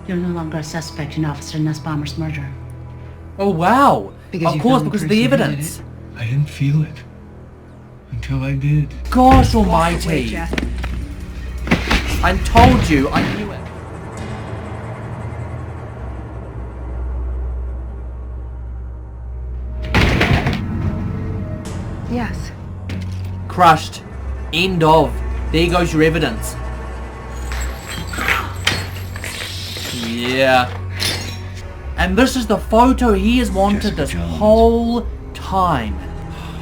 You're no longer a suspect, an officer in this bomber's murder. Oh wow! Because Of course, because of the evidence. I didn't feel it until I did. Gosh almighty! I told you, I knew it. Yes. Crushed. End of. There goes your evidence. Yeah. And this is the photo he has wanted this whole time.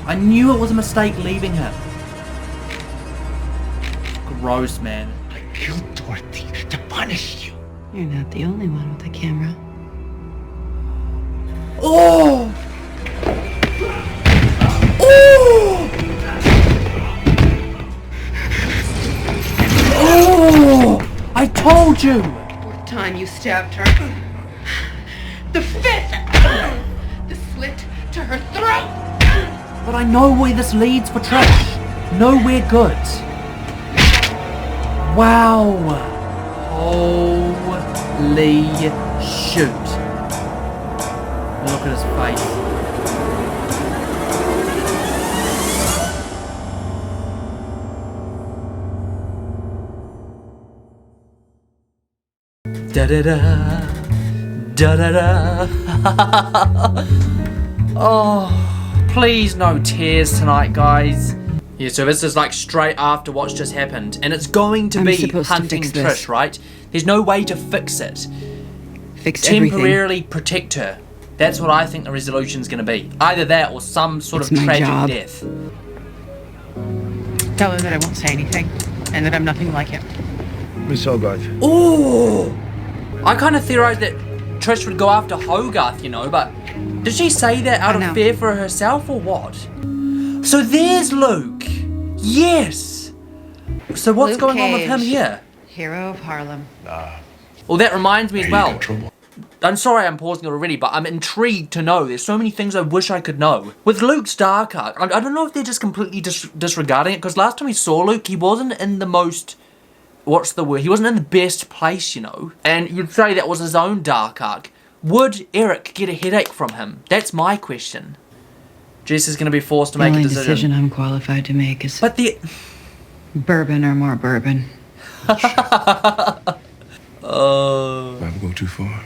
I knew it was a mistake leaving him. Gross, man. I killed Dorothy to punish you. You're not the only one with a camera. Oh! Oh! Oh! I told you! Fourth time you stabbed her. The fifth! The slit to her throat! But I know where this leads for Trish. Nowhere good. Wow. Holy shoot. Look at his face. Da da da. Da da da. Oh, please no tears tonight, guys. Yeah, so this is like straight after what's just happened, and it's going to be hunting Trish, right? There's no way to fix it. Fix temporarily protect her. That's what I think the resolution's going to be. Either that or some sort of tragic death. Tell her that I won't say anything, and that I'm nothing like him. Miss Hogarth. Oh! I kind of theorized that Trish would go after Hogarth, you know, but did she say that out of fear for herself or what? So there's Luke. Yes. So what's Luke going on with Cage, him here? Hero of Harlem. Well, that reminds me as well. I'm sorry I'm pausing it already, but I'm intrigued to know. There's so many things I wish I could know. With Luke's dark arc, I don't know if they're just completely disregarding it, because last time we saw Luke, he wasn't in the most... What's the word? He wasn't in the best place, you know. And you'd say that was his own dark arc. Would Eric get a headache from him? That's my question. Jess is going to be forced to make a decision. The only decision I'm qualified to make is... But the... Bourbon or more bourbon. If I go too far,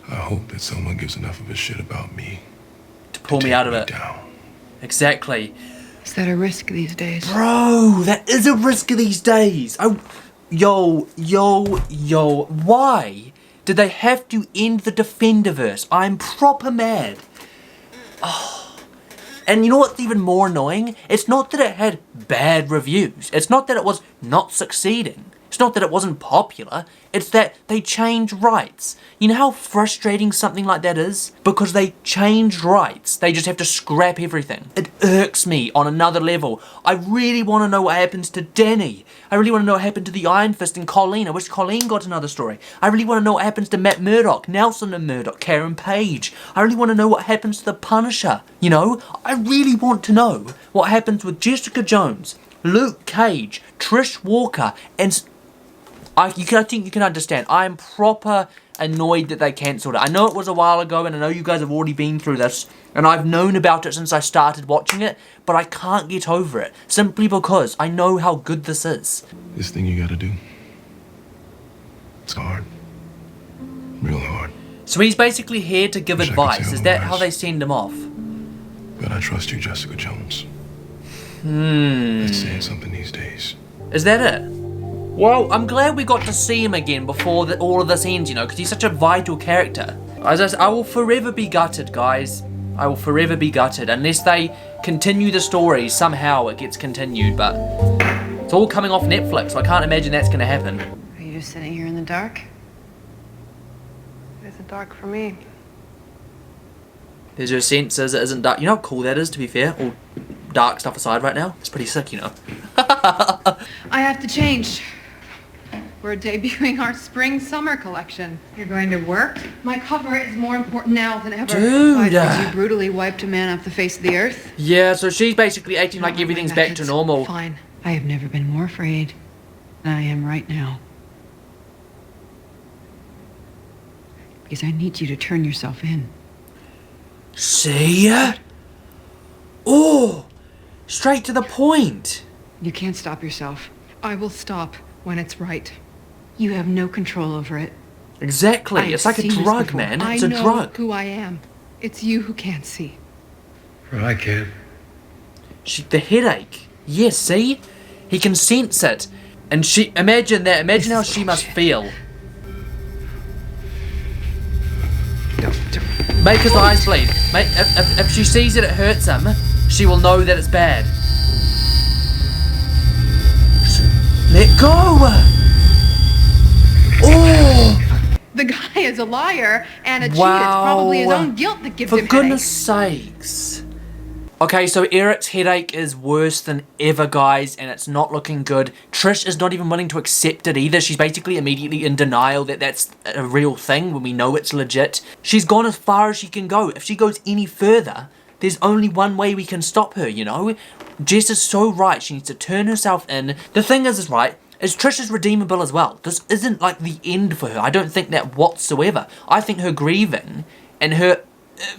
I hope that someone gives enough of a shit about me to pull me out of it. Down. Exactly. Is that a risk these days? Bro, that is a risk these days. Oh, yo. Why did they have to end the Defenderverse? I'm proper mad. Oh. And you know what's even more annoying? It's not that it had bad reviews. It's not that it was not succeeding. It's not that it wasn't popular. It's that they changed rights. You know how frustrating something like that is? Because they changed rights. They just have to scrap everything. It irks me on another level. I really want to know what happens to Danny. I really want to know what happened to the Iron Fist and Colleen. I wish Colleen got another story. I really want to know what happens to Matt Murdock, Nelson and Murdock, Karen Page. I really want to know what happens to the Punisher. You know? I really want to know what happens with Jessica Jones, Luke Cage, Trish Walker, and... I think you can understand. I am proper annoyed that they cancelled it. I know it was a while ago, and I know you guys have already been through this, and I've known about it since I started watching it, but I can't get over it, simply because I know how good this is. This thing you gotta do, it's hard. Real hard. So he's basically here to give advice. Is that how they send him off? But I trust you, Jessica Jones. That's saying something these days. Is that it? Well, I'm glad we got to see him again before all of this ends, you know, because he's such a vital character. As I said, I will forever be gutted, guys. I will forever be gutted. Unless they continue the story, somehow it gets continued, but it's all coming off Netflix, so I can't imagine that's going to happen. Are you just sitting here in the dark? It's dark for me. There's your sense as it isn't dark. You know how cool that is, to be fair? All dark stuff aside right now. It's pretty sick, you know. I have to change. We're debuting our spring-summer collection. You're going to work? My cover is more important now than ever. Dude! You brutally wiped a man off the face of the earth? Yeah, so she's basically acting like everything's back to normal. Fine. I have never been more afraid than I am right now. is I need you to turn yourself in. See? Oh, straight to the point. You can't stop yourself. I will stop when it's right. You have no control over it. Exactly. It's like a drug, man. It's a drug. I know who I am. It's you who can't see. Well, I can. The headache. Yes, see? He can sense it. And imagine that. Imagine how she must feel. Don't. Make his eyes bleed. If she sees that it hurts him, she will know that it's bad. Let go! Oh! The guy is a liar and a cheat. It's probably his own guilt that gives him For goodness sakes. Okay, so Eric's headache is worse than ever, guys, and it's not looking good. Trish is not even willing to accept it either. She's basically immediately in denial that that's a real thing when we know it's legit. She's gone as far as she can go. If she goes any further, there's only one way we can stop her, you know? Jess is so right. She needs to turn herself in. The thing is right, is Trish is redeemable as well. This isn't like the end for her. I don't think that whatsoever. I think her grieving and her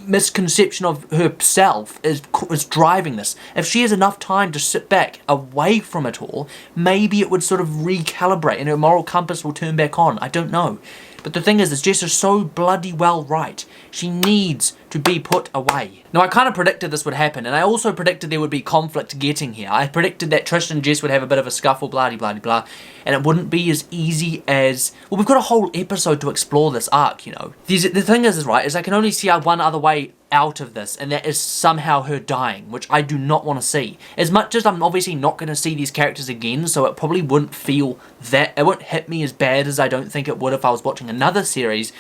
misconception of herself is driving this. If she has enough time to sit back away from it all, maybe it would sort of recalibrate and her moral compass will turn back on. I don't know. But the thing is Jess is so bloody well right. She needs to be put away. Now, I kind of predicted this would happen, and I also predicted there would be conflict getting here. I predicted that Trish and Jess would have a bit of a scuffle, blah-de-blah-de-blah, and it wouldn't be as easy as... Well, we've got a whole episode to explore this arc, you know. The thing is right, is I can only see one other way out of this, and that is somehow her dying, which I do not want to see. As much as I'm obviously not going to see these characters again, so it probably wouldn't feel that... It won't hit me as bad as I don't think it would if I was watching another series,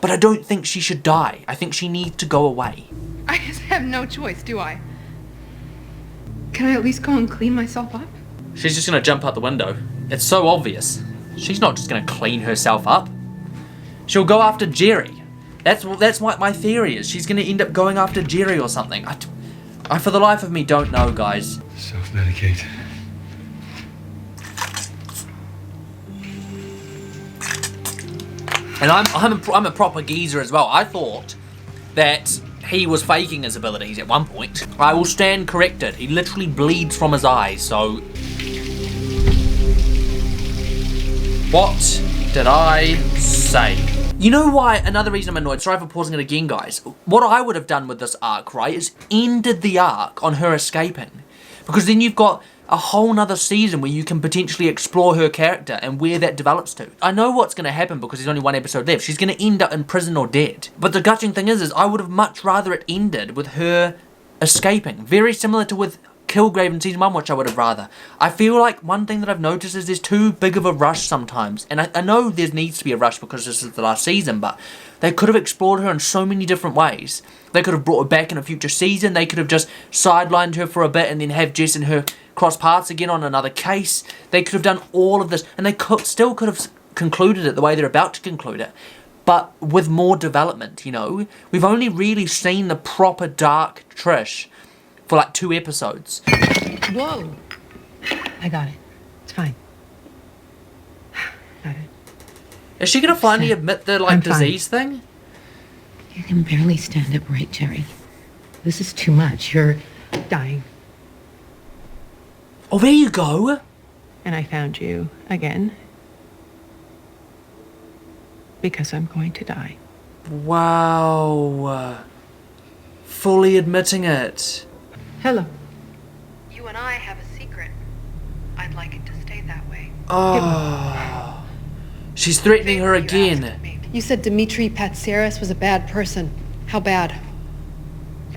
but I don't think she should die. I think she needs to go away. I just have no choice, do I? Can I at least go and clean myself up? She's just going to jump out the window. It's so obvious. She's not just going to clean herself up. She'll go after Jeri. That's what my theory is. She's going to end up going after Jeri or something. I for the life of me don't know, guys. Self-medicate. And I'm a proper geezer as well. I thought that he was faking his abilities at one point. I will stand corrected. He literally bleeds from his eyes, so... What did I say? You know why? Another reason I'm annoyed. Sorry for pausing it again, guys. What I would have done with this arc, right, is ended the arc on her escaping. Because then you've got a whole nother season where you can potentially explore her character and where that develops to. I know what's going to happen because there's only one episode left. She's going to end up in prison or dead. But the gutting thing is I would have much rather it ended with her escaping. Very similar to with Kilgrave in season 1, which I would have rather. I feel like one thing that I've noticed is there's too big of a rush sometimes. And I know there needs to be a rush because this is the last season, but they could have explored her in so many different ways. They could have brought her back in a future season. They could have just sidelined her for a bit and then have Jess and her cross paths again on another case. They could have done all of this, and they still could have concluded it the way they're about to conclude it, but with more development, you know? We've only really seen the proper dark Trish for like 2 episodes. Whoa. I got it. It's fine. Got it. Is she gonna finally admit the like disease thing? You can barely stand upright, Jeri. This is too much. You're dying. Oh, there you go. And I found you again. Because I'm going to die. Wow. Fully admitting it. Hello. You and I have a secret. I'd like it to stay that way. Oh. She's threatening her again. You said Dimitri Patseris was a bad person. How bad?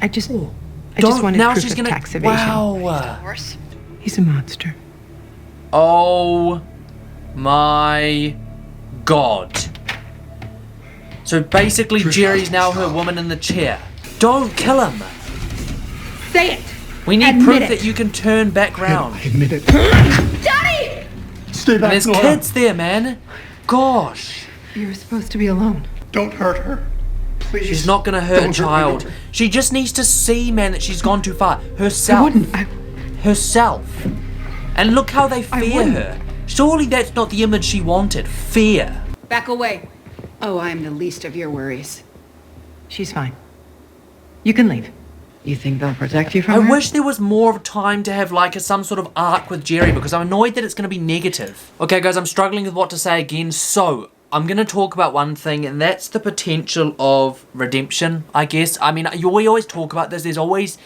I just wanted now proof she's of gonna, tax evasion. Wow. Worse. He's a monster. Oh my god. So basically Jeri's now her woman in the chair. Don't kill him. Say it. We need Admit proof it. that you can turn back round. I admit it. Daddy! Stay back, And there's Nora. kids there, man. Gosh. You were supposed to be alone. Don't hurt her. Please. She's not gonna hurt a Don't child. me. She just needs to see, man, that she's gone too far. Herself. Herself. And look how they fear her. Surely that's not the image she wanted. Fear. Back away. Oh, I'm the least of your worries. She's fine. You can leave. You think they'll protect you from her? I wish there was more of time to have like some sort of arc with Jeri, because I'm annoyed that it's going to be negative. Okay guys, I'm struggling with what to say again, so I'm going to talk about one thing, and that's the potential of redemption, I guess. I mean, we always talk about this. There's always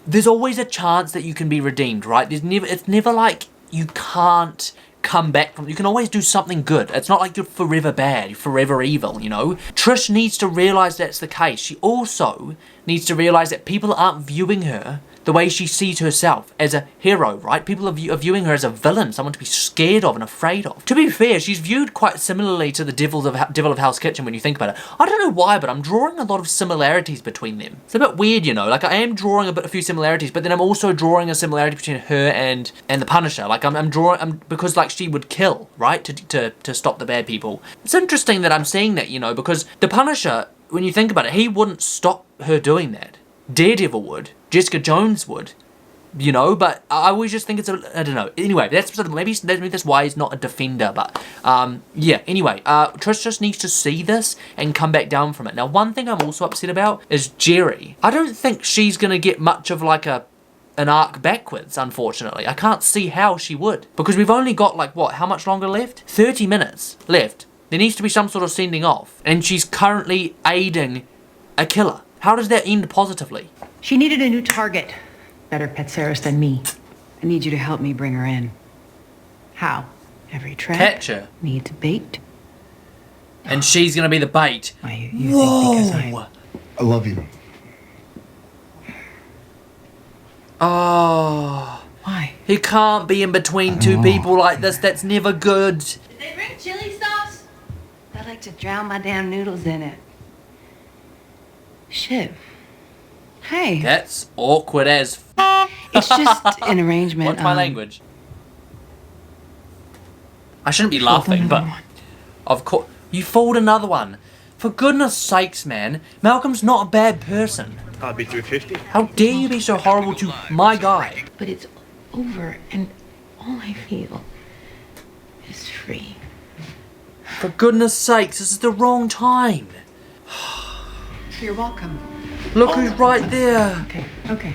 a chance that you can be redeemed, right? It's never like you can't come back from. You can always do something good. It's not like you're forever bad, you're forever evil, you know? Trish needs to realize that's the case. She also needs to realize that people aren't viewing her the way she sees herself, as a hero, right? People are viewing her as a villain, someone to be scared of and afraid of. To be fair, she's viewed quite similarly to the Devil of Hell's Kitchen when you think about it. I don't know why, but I'm drawing a lot of similarities between them. It's a bit weird, you know, like I am drawing a few similarities, but then I'm also drawing a similarity between her and the Punisher. Like I'm drawing, because like she would kill, right, to stop the bad people. It's interesting that I'm seeing that, you know, because the Punisher, when you think about it, he wouldn't stop her doing that. Daredevil would. Jessica Jones would. You know, but I always just think it's I don't know. Anyway, maybe that's why he's not a defender, but yeah, anyway, Trish just needs to see this and come back down from it. Now, one thing I'm also upset about is Jeri. I don't think she's gonna get much of like an arc backwards, unfortunately. I can't see how she would, because we've only got like, what, how much longer left? 30 minutes left. There needs to be some sort of sending off, and she's currently aiding a killer. How does that end positively? She needed a new target. Better pet Saris than me. I need you to help me bring her in. How? Every trap Catch her. needs bait. And she's gonna be the bait. Why, you think because I love you. Oh. Why? He can't be in between two people like this. That's never good. Did they bring chili sauce? I like to drown my damn noodles in it. Shit. Hey. That's awkward as It's just an arrangement. What's my language? I shouldn't be laughing, but of course you fooled another one. For goodness sakes, man, Malcolm's not a bad person. I'll be 350. How dare you be so horrible to my guy? But it's over, and all I feel is free. For goodness sakes, this is the wrong time. You're welcome. Look who's right there. Okay.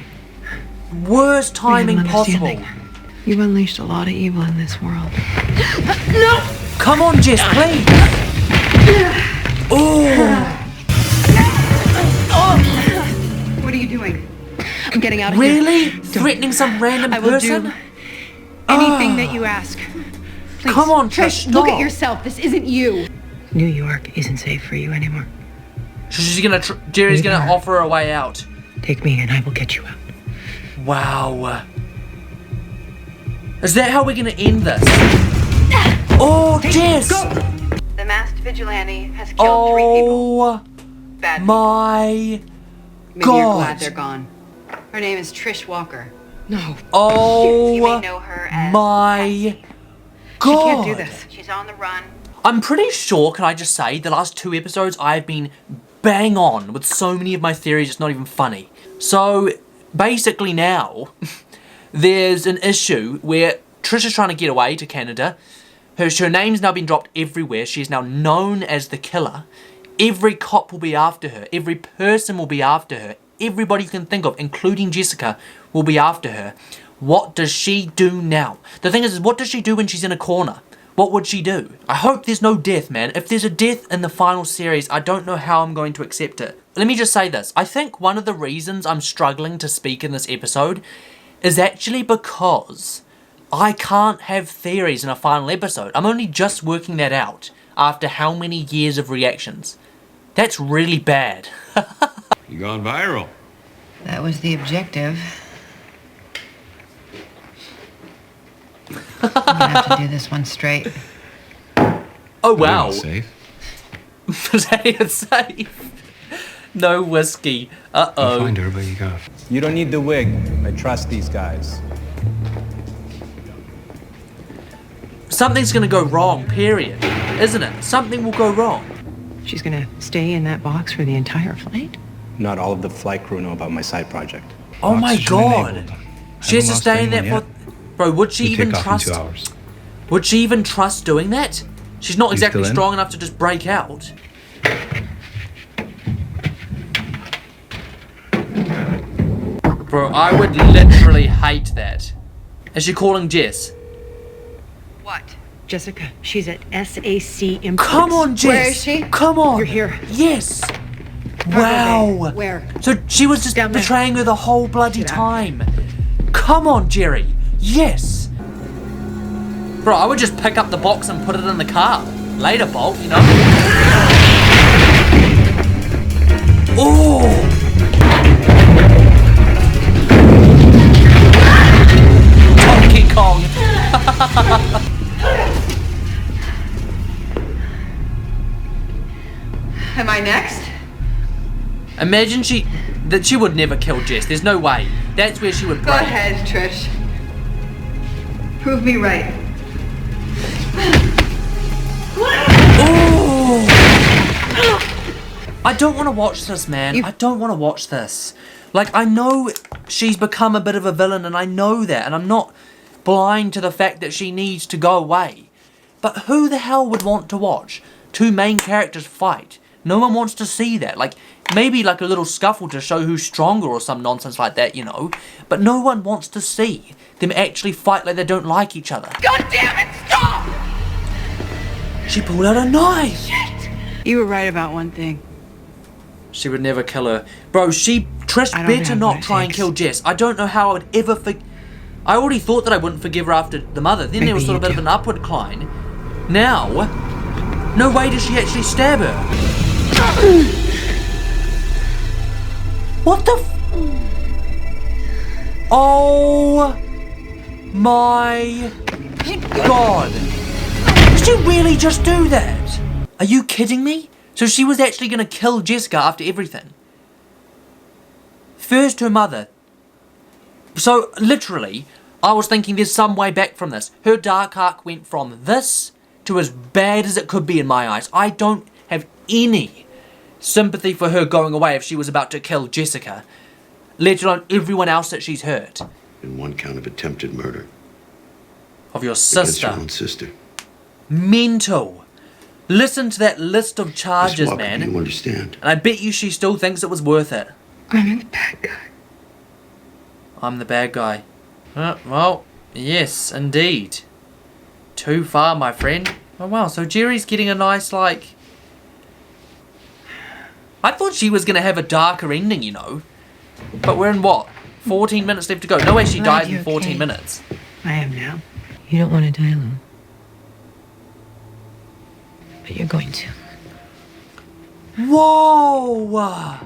Worst timing possible. You've unleashed a lot of evil in this world. Come on, Jess, please. Oh. What are you doing? I'm getting out of here. Really? Threatening some random I will person? do anything that you ask. Please. Come on, Trish, Look stop. at yourself. This isn't you. New York isn't safe for you anymore. She's gonna. Jeri's gonna offer her a way out. Take me and I will get you out. Wow. Is that how we're gonna end this? Oh, Jess! Go! The masked vigilante has killed 3 people. Oh Bad. my Maybe you're God! glad they're gone. Her name is Trish Walker. No. Oh You may know her as my Patsy. God! She can't do this. She's on the run. I'm pretty sure, can I just say, the last 2 episodes I've been bang on with so many of my theories, it's not even funny. So, basically now, there's an issue where Trish is trying to get away to Canada. Her name's now been dropped everywhere. She is now known as the killer. Every cop will be after her. Every person will be after her. Everybody you can think of, including Jessica, will be after her. What does she do now? The thing is, what does she do when she's in a corner? What would she do? I hope there's no death, man. If there's a death in the final series, I don't know how I'm going to accept it. Let me just say this. I think one of the reasons I'm struggling to speak in this episode is actually because I can't have theories in a final episode. I'm only just working that out after how many years of reactions. That's really bad. You gone viral. That was the objective. I'm gonna have to do this one straight. Oh wow. Safe. Was that even safe? No whiskey. I'll Uh-oh. find her, but you got. You don't need the wig. I trust these guys. Something's gonna go wrong, period. Isn't it? Something will go wrong. She's gonna stay in that box for the entire flight? Not all of the flight crew know about my side project. Oh my Oxygen god. enabled. She has to Haven't stay in lost there for... anyone Bro, would she We even take off in trust... 2 hours. Would she even trust doing that? She's not You exactly still in? strong enough to just break out. Bro, I would literally hate that. Is she calling Jess? What? Jessica, she's at SAC Imports. Come on, Jess. Where is she? Come on. You're here. Yes. Wow. Where? So she was just Down there. betraying her the whole bloody Get out. time. Come on, Jeri. Yes. Bro, I would just pick up the box and put it in the car. Later, Bolt, you know? Oh! Donkey Kong! Am I next? Imagine she would never kill Jess. There's no way. That's where she would Go break. ahead, Trish. Prove me right. Oh! I don't want to watch this, man. I don't want to watch this. Like, I know she's become a bit of a villain, and I know that, and I'm not blind to the fact that she needs to go away. But who the hell would want to watch two main characters fight? No one wants to see that. Like, maybe like a little scuffle to show who's stronger or some nonsense like that, you know? But no one wants to see them actually fight like they don't like each other. God damn it, stop! She pulled out a knife! You were right about one thing. She would never kill her. Bro, Trish I don't better have not what it try and takes. kill Jess. I don't know how I would ever I already thought that I wouldn't forgive her after the mother. Then there was Maybe sort of a bit you of an upward climb. Now, no way does she actually stab her. What the Oh my God. Did she really just do that? Are you kidding me? So she was actually going to kill Jessica after everything. First her mother. So literally, I was thinking there's some way back from this. Her dark arc went from this to as bad as it could be in my eyes. I don't have any sympathy for her going away if she was about to kill Jessica, let alone everyone else that she's hurt. And one count of attempted murder. Of your Against your sister. own sister. Mental. Listen to that list of Miss charges, Walker, man. do you understand? And I bet you she still thinks it was worth it. I'm the bad guy. I'm the bad guy. Well, yes, indeed. Too far, my friend. Oh wow, so Jeri's getting a nice, like... I thought she was going to have a darker ending, you know. But we're in what? 14 minutes left to go. No way she Glad died in you're 14 okay. minutes. I am now. You don't want to die alone. But you're going to. Whoa!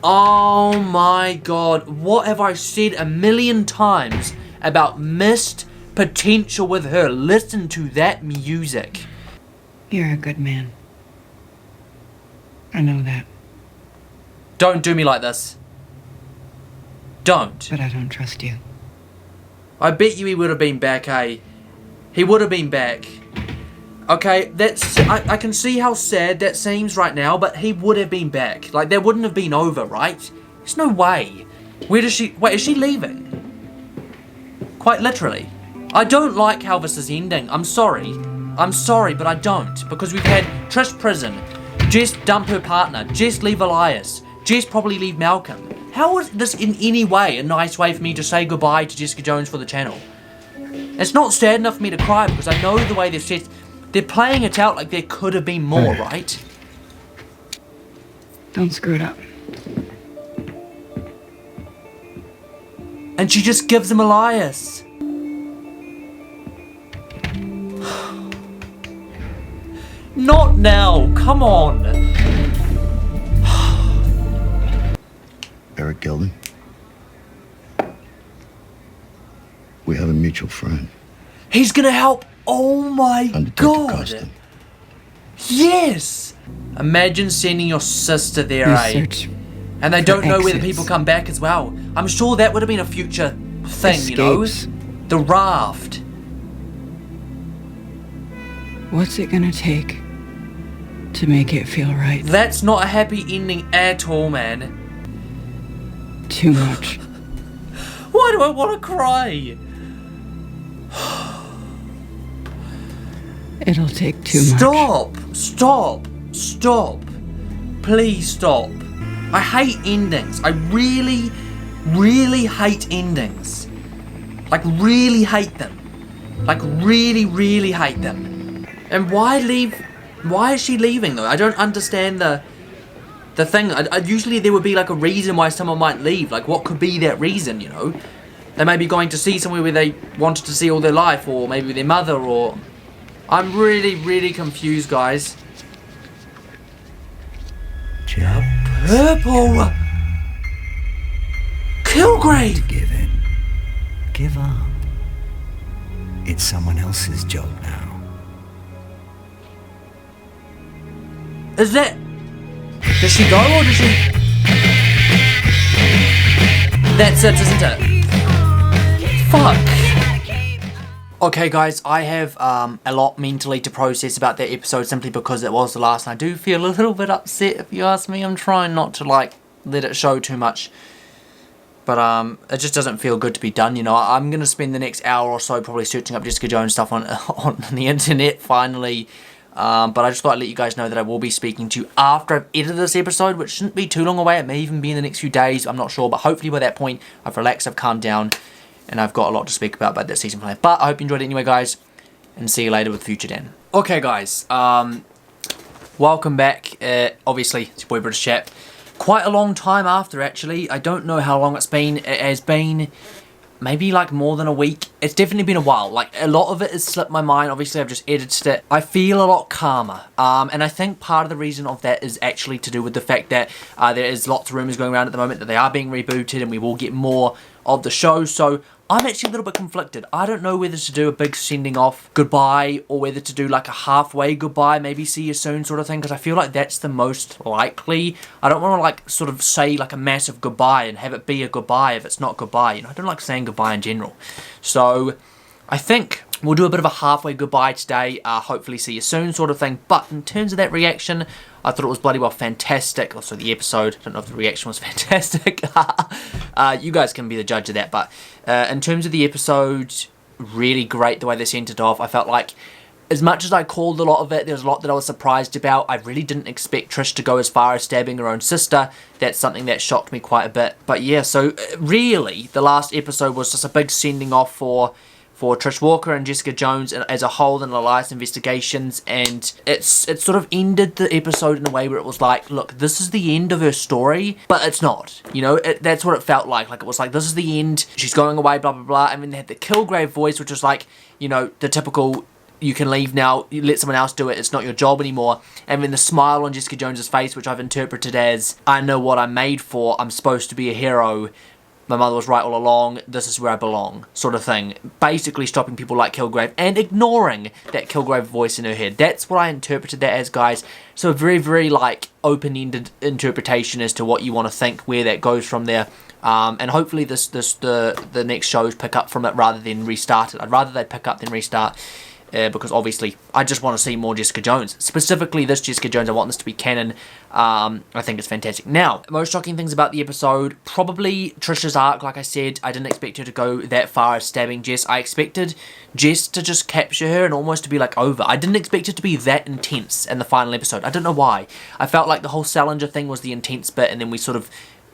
Oh my God. What have I said a million times about missed potential with her? Listen to that music. You're a good man. I know that. Don't do me like this. Don't. But I don't trust you. I bet you he would have been back, eh? He would have been back. Okay, that's... I can see how sad that seems right now, but he would have been back. Like, that wouldn't have been over, right? There's no way. Where does she... Wait, is she leaving? Quite literally. I don't like how this is ending. I'm sorry. I'm sorry, but I don't. Because we've had Trish prison, Jess dump her partner, Jess leave Elias, Jess probably leave Malcolm. How is this in any way a nice way for me to say goodbye to Jessica Jones for the channel? It's not sad enough for me to cry because I know the way they've said... They're playing it out like there could have been more, right? Don't screw it up. And she just gives him Elias. Not now, come on. Eric Gelden. We have a mutual friend. He's gonna help. Oh my Undetected God. Costin. Yes. Imagine sending your sister there, eh? Research. And they for don't know whether exits. people come back as well. I'm sure that would have been a future thing, you know? Escapes. The raft. What's it gonna take to make it feel right? That's not a happy ending at all, man. Too much. Why do I want to cry? It'll take too much. Stop! Stop! Stop! please stop. I hate endings. I really, really hate endings. Like, really hate them. Like, really, really hate them. And why leave? Why is she leaving, though? I don't understand the thing. Usually there would be, like, a reason why someone might leave. Like, what could be that reason, you know? They may be going to see somewhere where they wanted to see all their life, or maybe their mother, or... I'm really, really confused, guys. Purple! Kilgrave! Give in. Give up. It's someone else's job now. Is that... Does she go, or does she... That's it, isn't it? Fuck. Okay guys, I have a lot mentally to process about that episode simply because it was the last, and I do feel a little bit upset if you ask me. I'm trying not to like let it show too much, but it just doesn't feel good to be done, you know. I'm going to spend the next hour or so probably searching up Jessica Jones stuff on the internet finally, but I just thought I'd let you guys know that I will be speaking to you after I've edited this episode, which shouldn't be too long away. It may even be in the next few days, I'm not sure, but hopefully by that point I've relaxed, I've calmed down, and I've got a lot to speak about that season finale. But I hope you enjoyed it anyway, guys, and see you later with Future Dan. Okay, guys, welcome back. Obviously, it's your boy BritishChap. Quite a long time after, actually. I don't know how long it's been. It has been maybe like more than a week. It's definitely been a while. Like, a lot of it has slipped my mind. Obviously, I've just edited it. I feel a lot calmer. And I think part of the reason of that is actually to do with the fact that there is lots of rumours going around at the moment that they are being rebooted and we will get more of the show. So I'm actually a little bit conflicted. I don't know whether to do a big sending off goodbye or whether to do like a halfway goodbye, maybe see you soon sort of thing, because I feel like that's the most likely. I don't want to like sort of say like a massive goodbye and have it be a goodbye if it's not goodbye, you know. I don't like saying goodbye in general. So I think we'll do a bit of a halfway goodbye today, hopefully see you soon sort of thing. But in terms of that reaction, I thought it was bloody well fantastic. Also the episode, I don't know if the reaction was fantastic. You guys can be the judge of that. But in terms of the episode, really great the way they sent it off. I felt like, as much as I called a lot of it, there was a lot that I was surprised about. I really didn't expect Trish to go as far as stabbing her own sister. That's something that shocked me quite a bit. But yeah, so really, the last episode was just a big sending off for Trish Walker and Jessica Jones as a whole in the Elias investigations, and it sort of ended the episode in a way where it was like, look, this is the end of her story, but it's not, you know. That's what it felt like it was like, this is the end, she's going away, blah blah blah. And then they had the Kilgrave voice, which was like, you know, the typical, you can leave now, you let someone else do it, it's not your job anymore. And then the smile on Jessica Jones's face, which I've interpreted as, I know what I'm made for, I'm supposed to be a hero, my mother was right all along, this is where I belong, sort of thing. Basically stopping people like Kilgrave and ignoring that Kilgrave voice in her head. That's what I interpreted that as, guys. So a very, very, like, open-ended interpretation as to what you want to think, where that goes from there. And hopefully the next shows pick up from it rather than restart it. I'd rather they pick up than restart. Because obviously I just want to see more Jessica Jones. Specifically this Jessica Jones, I want this to be canon. I think it's fantastic. Now, most shocking things about the episode, probably Trish's arc. Like I said, I didn't expect her to go that far as stabbing Jess. I expected Jess to just capture her and almost to be like over. I didn't expect it to be that intense in the final episode. I don't know why. I felt like the whole Salinger thing was the intense bit, and then we sort of,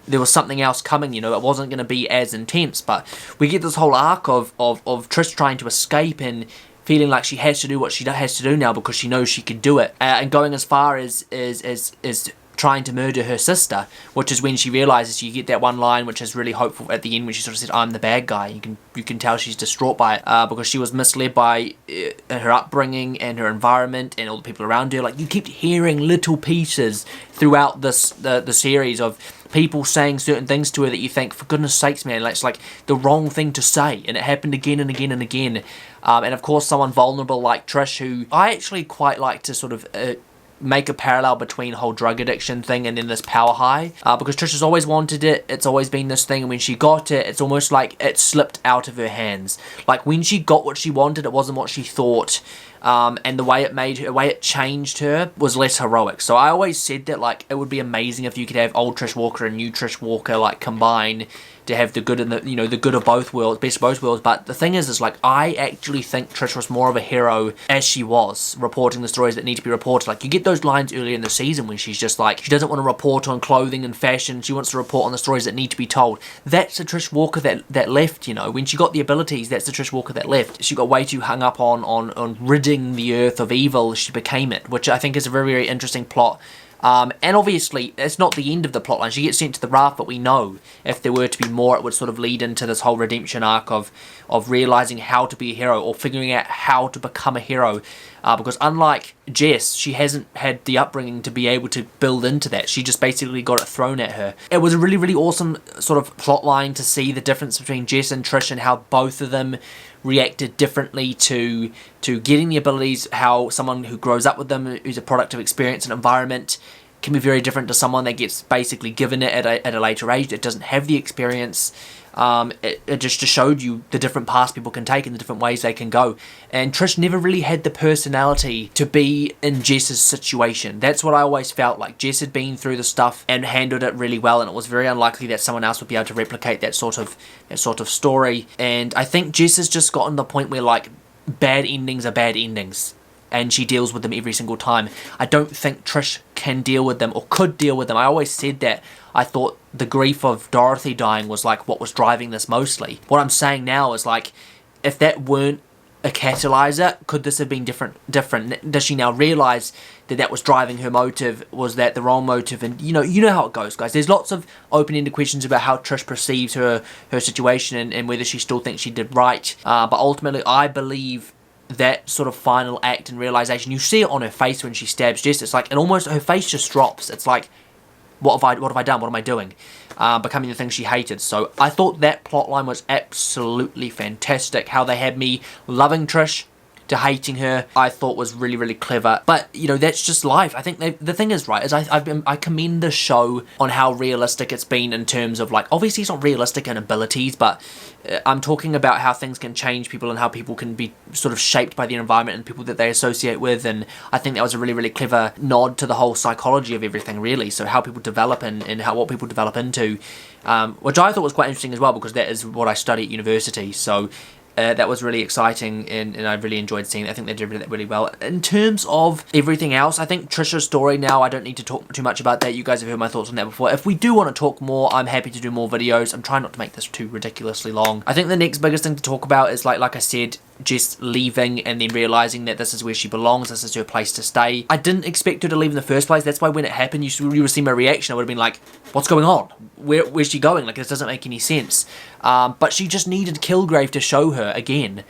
there was something else coming, you know. It wasn't going to be as intense, but we get this whole arc of Trish trying to escape and feeling like she has to do what she has to do now because she knows she can do it, and going as far as trying to murder her sister, which is when she realizes, you get that one line which is really hopeful at the end when she sort of said, I'm the bad guy. You can tell she's distraught by it, because she was misled by her upbringing and her environment and all the people around her. Like, you keep hearing little pieces throughout the series of people saying certain things to her that you think, for goodness sakes, man, it's like the wrong thing to say, and it happened again and again and again. And of course, someone vulnerable like Trish, who I actually quite like to sort of make a parallel between whole drug addiction thing and then this power high, because Trish has always wanted it. It's always been this thing, and when she got it, it's almost like it slipped out of her hands. Like, when she got what she wanted, it wasn't what she thought. And the way it made her, the way it changed her was less heroic. So I always said that, like, it would be amazing if you could have old Trish Walker and new Trish Walker, like, combine to have the good and the, you know, the good of both worlds, best of both worlds. But the thing is like, I actually think Trish was more of a hero as she was reporting the stories that need to be reported. Like, you get those lines earlier in the season when she's just like, she doesn't want to report on clothing and fashion, she wants to report on the stories that need to be told. That's the Trish Walker that left, you know, when she got the abilities, that's the Trish Walker that left. She got way too hung up on ridding the earth of evil, she became it, which I think is a very, very interesting plot. And obviously, it's not the end of the plotline. She gets sent to the raft, but we know if there were to be more, it would sort of lead into this whole redemption arc of realising how to be a hero, or figuring out how to become a hero. Because unlike Jess, she hasn't had the upbringing to be able to build into that. She just basically got it thrown at her. It was a really, really awesome sort of plotline to see the difference between Jess and Trish and how both of them reacted differently to getting the abilities, how someone who grows up with them, who's a product of experience and environment, can be very different to someone that gets basically given it at a later age, that doesn't have the experience. It just showed you the different paths people can take and the different ways they can go. And Trish never really had the personality to be in Jess's situation. That's what I always felt like. Jess had been through the stuff and handled it really well, and it was very unlikely that someone else would be able to replicate that sort of story. And I think Jess has just gotten to the point where, like, bad endings are bad endings, and she deals with them every single time. I don't think Trish can deal with them, or could deal with them. I always said that I thought the grief of Dorothy dying was like what was driving this mostly. What I'm saying now is, like, if that weren't a catalyzer, could this have been different? Does she now realise that that was driving her motive? Was that the wrong motive? And you know how it goes, guys. There's lots of open-ended questions about how Trish perceives her situation and whether she still thinks she did right. But ultimately, I believe that sort of final act and realisation, you see it on her face when she stabs Jess. It's like, and almost her face just drops. It's like, what have I done? What am I doing? Becoming the thing she hated. So I thought that plotline was absolutely fantastic. How they had me loving Trish to hating her, I thought was really, really clever. But, you know, that's just life. I think the thing is, right, is I commend the show on how realistic it's been in terms of, like, obviously it's not realistic in abilities, but I'm talking about how things can change people and how people can be sort of shaped by the environment and people that they associate with. And I think that was a really, really clever nod to the whole psychology of everything, really. So how people develop and what people develop into, which I thought was quite interesting as well, because that is what I study at university. So that was really exciting, and I really enjoyed seeing it. I think they did that really well. In terms of everything else, I think Trisha's story now, I don't need to talk too much about that. You guys have heard my thoughts on that before. If we do want to talk more, I'm happy to do more videos. I'm trying not to make this too ridiculously long. I think the next biggest thing to talk about is, like I said, Jess leaving and then realising that this is where she belongs, this is her place to stay. I didn't expect her to leave in the first place. That's why when it happened, you would have seen my reaction. I would have been like, what's going on? Where's she going? Like, this doesn't make any sense. But she just needed Kilgrave to show her again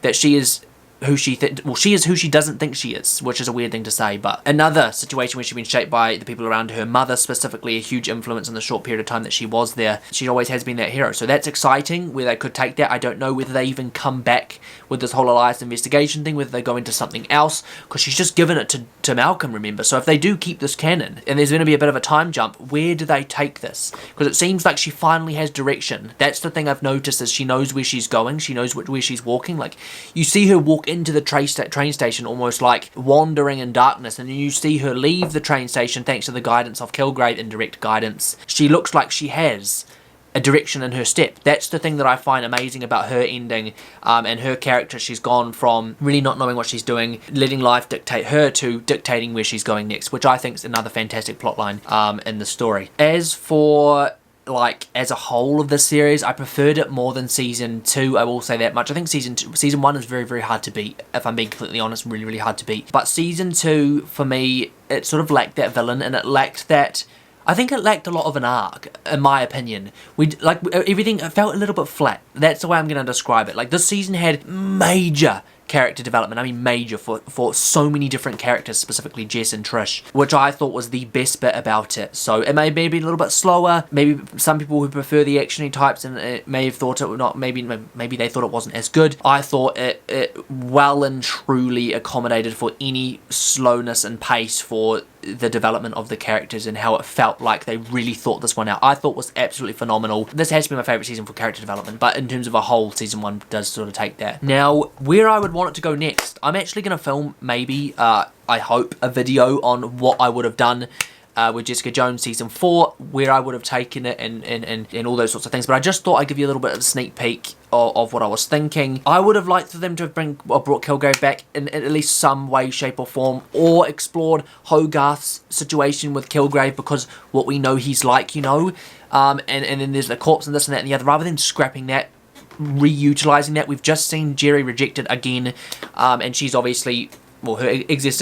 that she is who she doesn't think she is, which is a weird thing to say. But another situation where she's been shaped by the people around her, mother specifically, a huge influence in the short period of time that she was there. She always has been that hero, so that's exciting where they could take that. I don't know whether they even come back with this whole Elias investigation thing, whether they go into something else, because she's just given it to Malcolm, remember. So if they do keep this canon and there's going to be a bit of a time jump, where do they take this? Because it seems like she finally has direction. That's the thing I've noticed, is she knows where she's going, she knows where she's walking. Like, you see her walk into the train station almost like wandering in darkness, and then you see her leave the train station thanks to the guidance of Kilgrave, indirect guidance. She looks like she has a direction in her step. That's the thing that I find amazing about her ending and her character. She's gone from really not knowing what she's doing, letting life dictate her, to dictating where she's going next, which I think is another fantastic plotline in the story. As for, like, as a whole of the series, I preferred it more than season 2. I will say that much. I think season 1 is very, very hard to beat. If I'm being completely honest, really, really hard to beat. But season 2, for me, it sort of lacked that villain, and it lacked that. I think it lacked a lot of an arc, in my opinion. Everything felt a little bit flat. That's the way I'm going to describe it. Like, this season had major character development. I mean major, for so many different characters, specifically Jess and Trish, which I thought was the best bit about it. So it may be a little bit slower. Maybe some people who prefer the actiony types and it may have thought it would not. Maybe they thought it wasn't as good. I thought it well and truly accommodated for any slowness and pace for the development of the characters and how it felt like they really thought this one out. I thought was absolutely phenomenal. This has to be my favourite season for character development, but in terms of a whole, season 1 does sort of take that. Now, where I would want it to go next, I'm actually going to film maybe, I hope, a video on what I would have done with Jessica Jones Season 4, where I would have taken it and all those sorts of things. But I just thought I'd give you a little bit of a sneak peek of what I was thinking. I would have liked for them to have brought Kilgrave back in at least some way, shape or form, or explored Hogarth's situation with Kilgrave, because what we know he's like, you know, and then there's the corpse and this and that and the other, rather than scrapping that, reutilizing that. We've just seen Jeri rejected again, and she's obviously, well, that's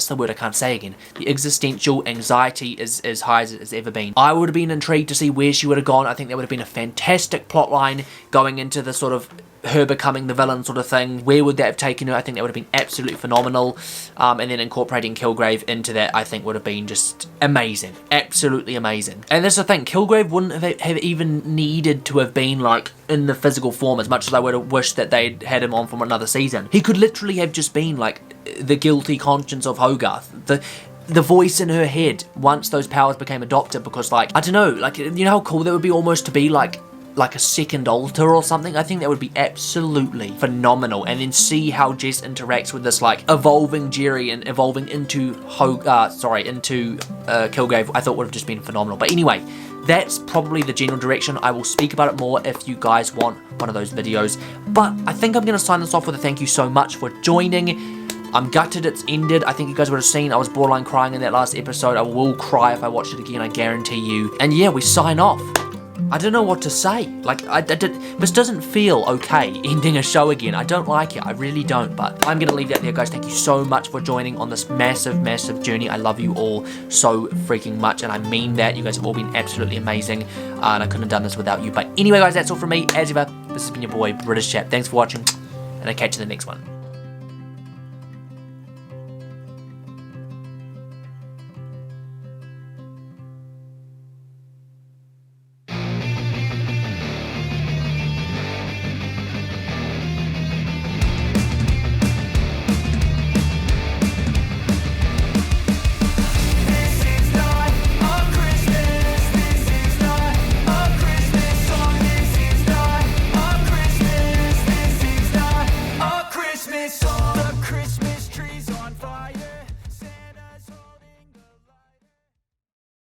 the word I can't say again. The existential anxiety is as high as it has ever been. I would have been intrigued to see where she would have gone. I think that would have been a fantastic plot line going into the sort of her becoming the villain sort of thing. Where would that have taken her? I think that would have been absolutely phenomenal. And then incorporating Kilgrave into that, I think would have been just amazing. Absolutely amazing. And that's the thing, Kilgrave wouldn't have even needed to have been like in the physical form, as much as I would have wished that they'd had him on from another season. He could literally have just been like the guilty conscience of Hogarth. The voice in her head once those powers became adopted, because like, I don't know, like, you know how cool that would be almost to be like a second alter or something? I think that would be absolutely phenomenal. And then see how Jess interacts with this like evolving Jeri and evolving into Kilgrave, I thought would have just been phenomenal. But anyway, that's probably the general direction. I will speak about it more if you guys want one of those videos. But I think I'm going to sign this off with a thank you so much for joining. I'm gutted it's ended. I think you guys would have seen I was borderline crying in that last episode. I will cry if I watch it again, I guarantee you. And yeah, we sign off. I don't know what to say. Like, this doesn't feel okay, ending a show again. I don't like it. I really don't. But I'm going to leave that there, guys. Thank you so much for joining on this massive, massive journey. I love you all so freaking much, and I mean that. You guys have all been absolutely amazing, and I couldn't have done this without you. But anyway, guys, that's all from me. As ever, this has been your boy, BritishChap. Thanks for watching, and I'll catch you in the next one.